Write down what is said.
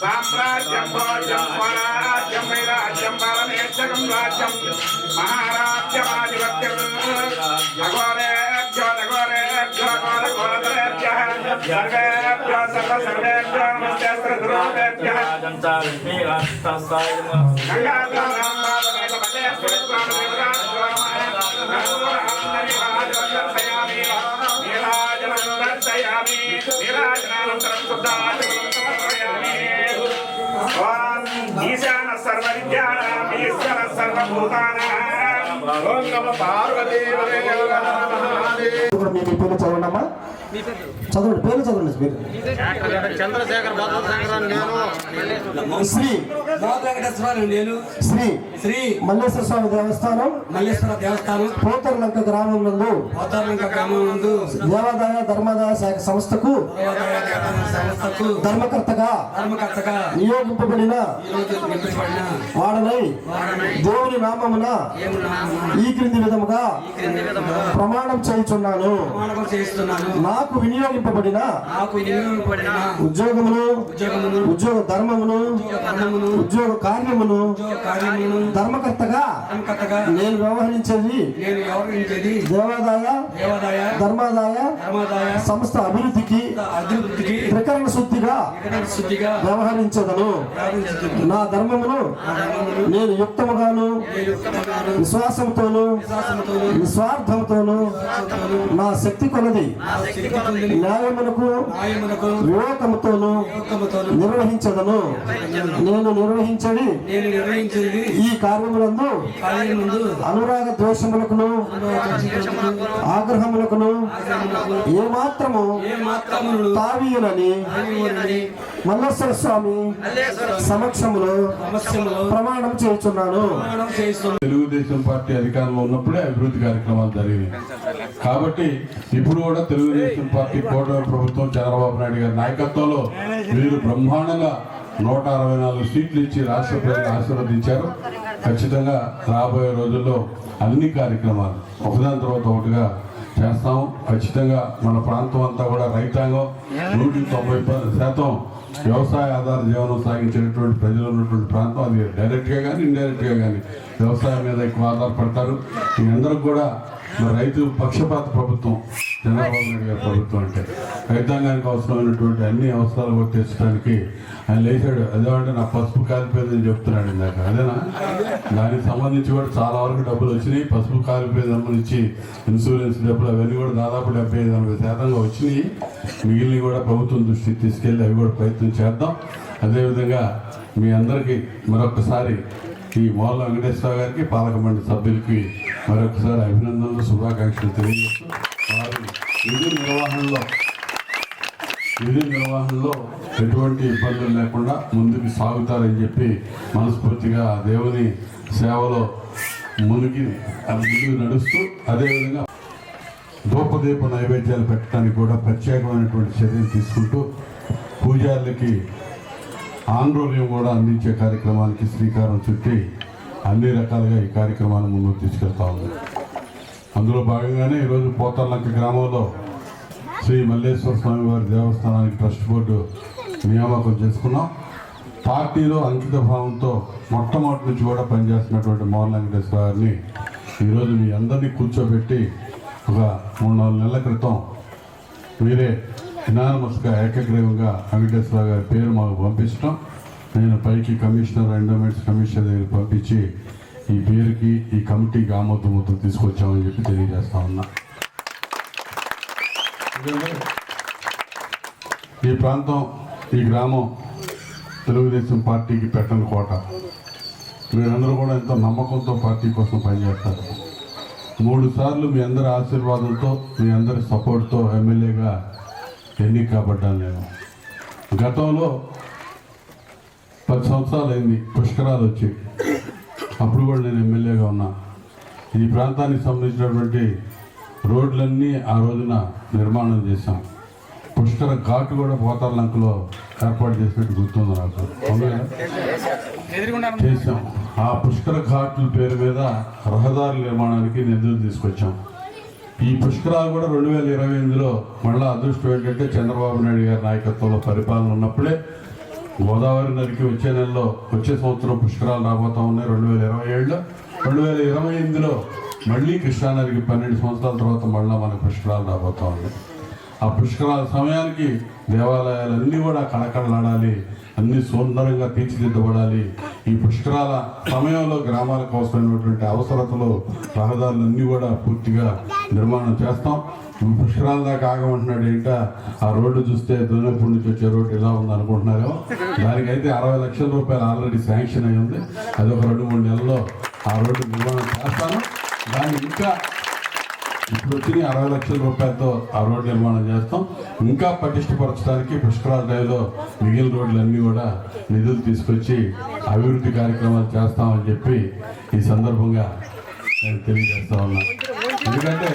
సామ్రాజ్యం భోజ్యం స్వరాజ్యం వైరాజ్యం పరమేశ్వరం రాజ్యం మహారాజ్యమాధిపత్యం అఘోరేభ్యో అఘోరేభ్యో అఘోర ఘోరతరేభ్యః సర్వేభ్యో సర్వేభ్యో నమస్తే గురువేభ్యః ఈశాన సర్వవిద్యానాం ఈశ్వర సర్వభూతానాం ఓం నమః పార్వతీపదే చదవండమ్మా చదవండి పేరు చదవండి చంద్రశేఖర్ శ్రీ నేను శ్రీ శ్రీ మల్లేశ్వర స్వామి దేవస్థానం పోతర్లంక గ్రామం నందు దేవాదాయ ధర్మాదాయ శాఖ సంస్థకు ధర్మకర్తగా నియోగింపబడిన వాడనై దేవుని నామమున ఈ క్రింది విధముగా ప్రమాణం చేయుచున్నాను. నాకు వినియోగింపబడిన ఉద్యోగమును ఉద్యోగ ధర్మమును ఉద్యోగ కార్యమును ధర్మకర్తగా నేను వ్యవహరించేది దేవాదాయ ధర్మాదాయ సంస్థ అభివృద్ధికి ప్రకరణ శుద్ధిగా వ్యవహరించదను. నా ధర్మమును నేను యుక్తముగాను విశ్వాసంతోను నిస్వార్థంతోను నా శక్తి కొలది న్యాయమునకు వివేకముతోను నిర్వహించదను. నేను నిర్వహించడి ఈ కార్యములందు అనురాగ ద్వేషములకును ఆగ్రహములకును ఏమాత్రము తావీయునని మల్లేశ్వర స్వామి సమక్షములో ప్రమాణం చేస్తున్నాను. తెలుగుదేశం పార్టీ అధికారంలో ఉన్నప్పుడే అభివృద్ధి కార్యక్రమాలు జరిగినాయి కాబట్టి ఇప్పుడు కూడా తెలుగుదేశం పార్టీ కూటమి ప్రభుత్వం చంద్రబాబు నాయుడు గారి నాయకత్వంలో వీరు బ్రహ్మాండంగా 164 సీట్లు ఇచ్చి రాష్ట్ర ప్రజలు ఆశీర్వదించారు. ఖచ్చితంగా రాబోయే రోజుల్లో అన్ని కార్యక్రమాలు ఒకదాని తర్వాత ఒకటిగా చేస్తాం. ఖచ్చితంగా మన ప్రాంతం అంతా కూడా రైతాంగం 190% వ్యవసాయ ఆధార జీవనం సాగించేటువంటి ప్రజలు ఉన్నటువంటి ప్రాంతం. అది డైరెక్ట్గా కానీ ఇండైరెక్ట్గా కానీ వ్యవసాయం మీద ఎక్కువ ఆధారపడతారు. మీ అందరికి కూడా రైతు పక్షపాత ప్రభుత్వం చంద్రబాబు నాయుడు గారి ప్రభుత్వం అంటే రైతాంగానికి అవసరమైనటువంటి అన్ని అవసరాలు తీర్చడానికి ఆయన లేచాడు. అదేమంటే నా పసుపు కాలిపోయిందని చెప్తున్నాడు ఇందాక, అదేనా? దానికి సంబంధించి కూడా చాలా వరకు డబ్బులు వచ్చినాయి. పసుపు కాలిపోయేది సంబంధించి ఇన్సూరెన్స్ డబ్బులు అవన్నీ కూడా దాదాపు 70-80% వచ్చినాయి. మిగిలినవి కూడా ప్రభుత్వం దృష్టికి తీసుకెళ్ళి అవి కూడా ప్రయత్నం చేద్దాం. అదేవిధంగా మీ అందరికీ మరొకసారి ఈ మోల్ల వెంకటేశ్వర గారికి పాలక మండలి సభ్యులకి మరొకసారి అభినందనలు శుభాకాంక్షలు తెలియజేస్తూ వారి విధి నిర్వహణలో ఎటువంటి ఇబ్బందులు లేకుండా ముందుకు సాగుతారని చెప్పి మనస్ఫూర్తిగా దేవుని సేవలో ముందుకు నడుస్తూ అదేవిధంగా ధూపదీప నైవేద్యాలు పెట్టడానికి కూడా ప్రత్యేకమైనటువంటి చర్యలు తీసుకుంటూ పూజారులకి ఆందోళన కూడా అందించే కార్యక్రమానికి శ్రీకారం చుట్టి అన్ని రకాలుగా ఈ కార్యక్రమాన్ని ముందుకు తీసుకెళ్తా ఉంది. అందులో భాగంగానే ఈరోజు పోతర్లంక గ్రామంలో శ్రీ మల్లేశ్వర స్వామి వారి దేవస్థానానికి ట్రస్ట్ బోర్డు నియామకం చేసుకున్నాం. పార్టీలో అంకిత భావంతో మొట్టమొదటి నుంచి కూడా పనిచేస్తున్నటువంటి మోహన్ వెంకటేశ్వర గారిని ఈరోజు మీ అందరినీ కూర్చోబెట్టి ఒక 3-4 నెలల క్రితం మీరే ఇనానమస్గా ఏకగ్రీవంగా వెంకటేశ్వర గారి పేరు మాకు పంపించడం, నేను పైకి కమిషనర్ ఎండోమెంట్స్ కమిషనర్ దగ్గర పంపించి ఈ పేరుకి ఈ కమిటీకి ఆమోదం తీసుకొచ్చామని చెప్పి తెలియజేస్తా ఉన్నా. ఈ ప్రాంతం ఈ గ్రామం తెలుగుదేశం పార్టీకి పెట్టని కోట. మీరందరూ కూడా ఎంతో నమ్మకంతో పార్టీ కోసం పనిచేస్తారు. 3 సార్లు మీ అందరి ఆశీర్వాదంతో మీ అందరి సపోర్ట్తో ఎమ్మెల్యేగా ఎన్నిక కాబడ్డాను. నేను గతంలో 10 సంవత్సరాలు అయింది పుష్కరాలు వచ్చి, అప్పుడు కూడా నేను ఎమ్మెల్యేగా ఉన్నా. ఈ ప్రాంతానికి సంబంధించినటువంటి రోడ్లన్నీ ఆ రోజున నిర్మాణం చేశాం. పుష్కర ఘాటు కూడా పోతర్లంకలో ఏర్పాటు చేసినట్టు గుర్తుంది నాకు. చేశాం. ఆ పుష్కర ఘాట్ల పేరు మీద రహదారుల నిర్మాణానికి నిధులు తీసుకొచ్చాం. ఈ పుష్కరాలు కూడా 2028లో మళ్ళీ అదృష్టం ఏంటంటే చంద్రబాబు నాయుడు గారి నాయకత్వంలో పరిపాలన ఉన్నప్పుడే గోదావరి నదికి వచ్చే సంవత్సరం పుష్కరాలు రాబోతా ఉన్నాయి 2027లో. 2028లో మళ్ళీ కృష్ణానదికి 12 సంవత్సరాల తర్వాత మళ్ళీ మనకు పుష్కరాలు రాబోతా ఉన్నాయి. ఆ పుష్కరాల సమయానికి దేవాలయాలన్నీ కూడా కళకళలాడాలి, అన్ని సుందరంగా తీర్చిదిద్దబడాలి. ఈ పుష్కరాల సమయంలో గ్రామాలకు అవసరమైనటువంటి అవసరతలు, రహదారులన్నీ కూడా పూర్తిగా నిర్మాణం చేస్తాం. పుష్కరాల దాకా ఆగమంటున్నాడు ఏంటా, ఆ రోడ్డు చూస్తే దొనపూడి నుంచి వచ్చే రోడ్డు ఇలా ఉంది అనుకుంటున్నారేమో. దానికైతే 60 లక్షల రూపాయలు ఆల్రెడీ శాంక్షన్ అయి ఉంది. అది ఒక 2-3 నెలల్లో ఆ రోడ్డు నిర్మాణం చేస్తాను. దాన్ని ఇంకా ఇప్పుడు వచ్చి 60 లక్షల రూపాయలతో ఆ రోడ్డు నిర్మాణం చేస్తాం. ఇంకా పటిష్టపరచడానికి పుష్కరాల టైంలో మిగిలిన రోడ్లన్నీ కూడా నిధులు తీసుకొచ్చి అభివృద్ధి కార్యక్రమాలు చేస్తామని చెప్పి ఈ సందర్భంగా నేను తెలియజేస్తా ఉన్నా. ఎందుకంటే